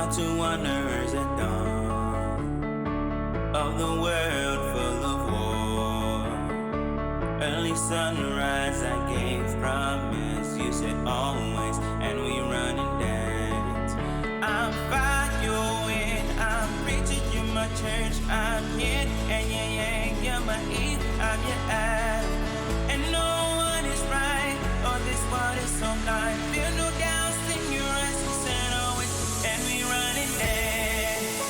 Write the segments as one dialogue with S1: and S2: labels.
S1: out to wanderers at dawn of the world full of war. Early sunrise, I gave promise. You said always, and we run and dance. I'm following, I'm preaching, you're my church. I'm yin and yang, you're my eve, I'm your eye. And no one is right, or this world is so blind. Feel no doubts in your eyes, you said always, and we run and dance.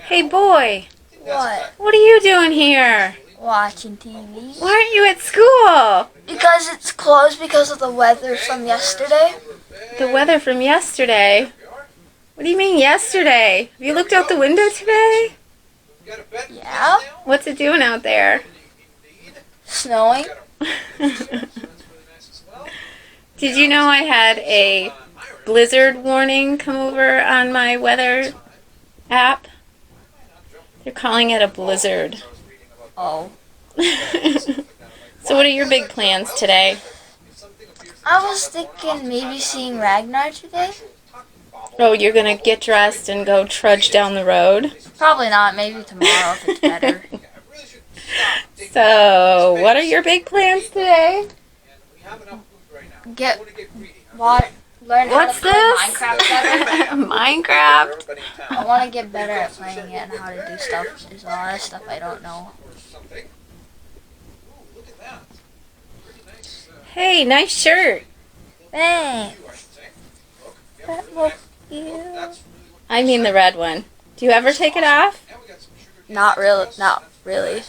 S2: Hey boy,
S3: What?
S2: what are you doing here?
S3: Watching TV.
S2: Why aren't you at school?
S3: Because it's closed because of the weather from yesterday.
S2: The weather from yesterday? What do you mean yesterday? Have you looked out the window today?
S3: Yeah.
S2: What's it doing out there?
S3: Snowing.
S2: Did you know I had a blizzard warning come over on my weather app? They're calling it a blizzard.
S3: Oh.
S2: So what are your big plans today?
S3: I was thinking maybe seeing Ragnar today.
S2: Oh, you're going to get dressed and go trudge down the road?
S3: Probably not. Maybe tomorrow if it's better.
S2: So, what are your big plans today?
S3: Learn how
S2: What's
S3: to play
S2: this?
S3: Minecraft better.
S2: Minecraft?
S3: I want to get better at playing it and how to do stuff. There's a lot of stuff I don't know.
S2: Hey, nice shirt.
S3: Thanks. That looks cute.
S2: I mean the red one. Do you ever take it off?
S3: Not really. Not really.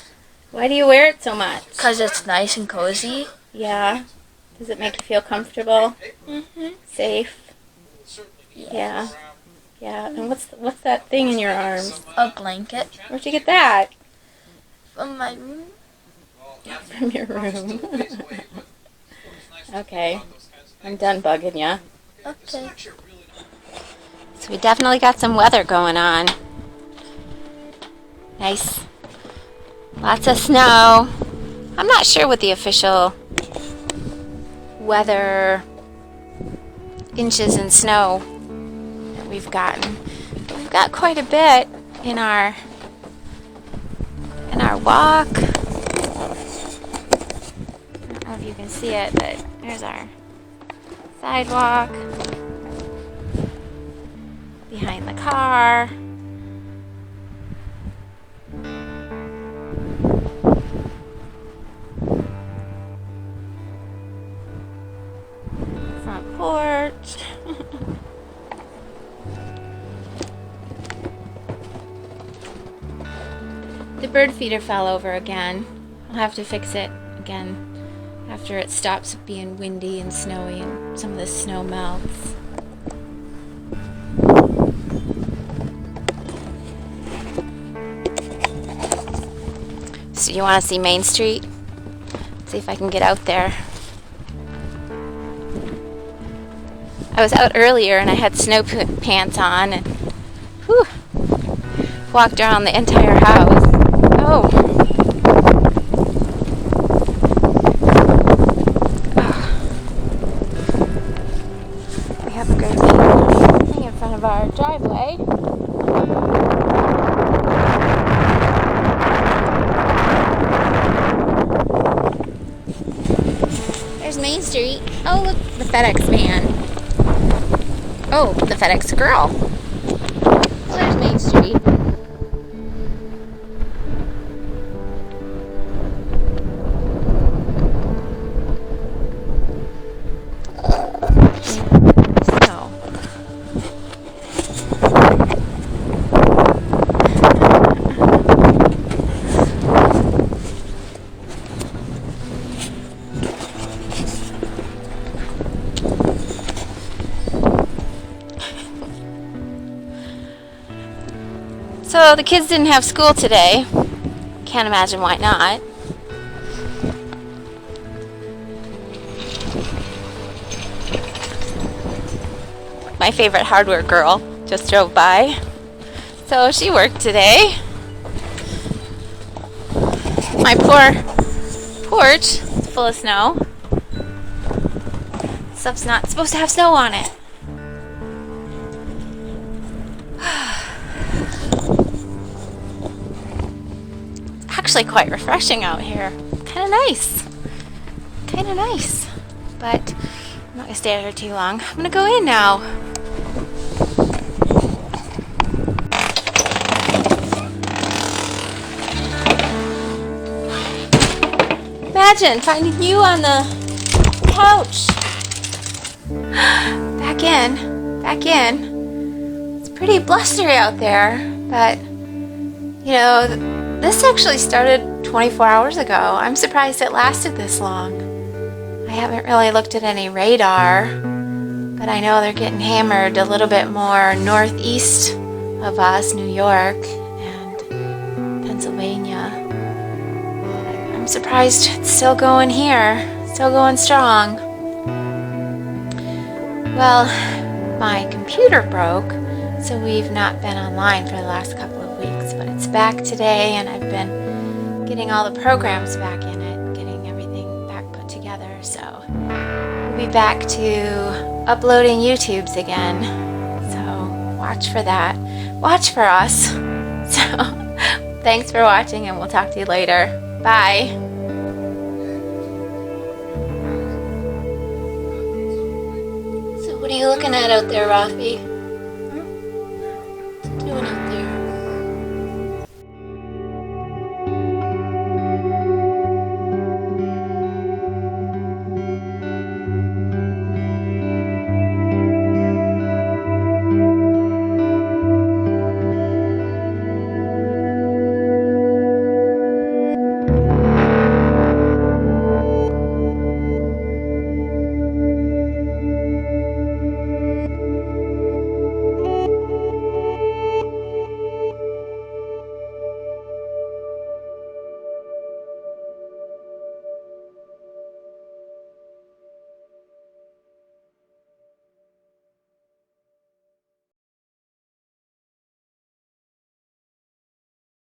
S2: Why do you wear it so much?
S3: Because it's nice and cozy.
S2: Yeah. Does it make you feel comfortable?
S3: Mhm.
S2: Safe? Yeah. Yeah. And what's that thing in your arms?
S3: A blanket
S2: Where'd you get that?
S3: from my room.
S2: From your room. Okay. I'm done bugging ya.
S3: Okay.
S2: So we definitely got some weather going on. Nice. Lots of snow. I'm not sure what the official weather inches in snow that we've gotten. But we've got quite a bit in our walk. I don't know if you can see it, but there's our sidewalk behind the car. Front porch. The bird feeder fell over again. I'll have to fix it again after it stops being windy and snowy and some of the snow melts. So you want to see Main Street? See if I can get out there. I was out earlier and I had snow pants on and whew, walked around the entire house. Oh. We have a great thing in front of our driveway. Main Street. Oh, look, the FedEx van. Oh, the FedEx girl. So there's Main Street. Snow. So the kids didn't have school today. Can't imagine why not. My favorite hardware girl just drove by. So she worked today. My poor porch is full of snow. Stuff's not supposed to have snow on it. Actually quite refreshing out here. Kind of nice. Kind of nice. But I'm not going to stay out here too long. I'm going to go in now. Imagine finding you on the couch. Back in. Back in. It's pretty blustery out there. But, you know, this actually started 24 hours ago. I'm surprised it lasted this long. I haven't really looked at any radar, but I know they're getting hammered a little bit more northeast of us, New York and Pennsylvania. I'm surprised it's still going here, still going strong. Well, my computer broke, so we've not been online for the last couple of weeks, but it's back today, and I've been getting all the programs back in it, getting everything back put together, so we'll be back to uploading YouTubes again, so watch for that. Watch for us. So thanks for watching, and we'll talk to you later. Bye. So what are you looking at out there, Rafi?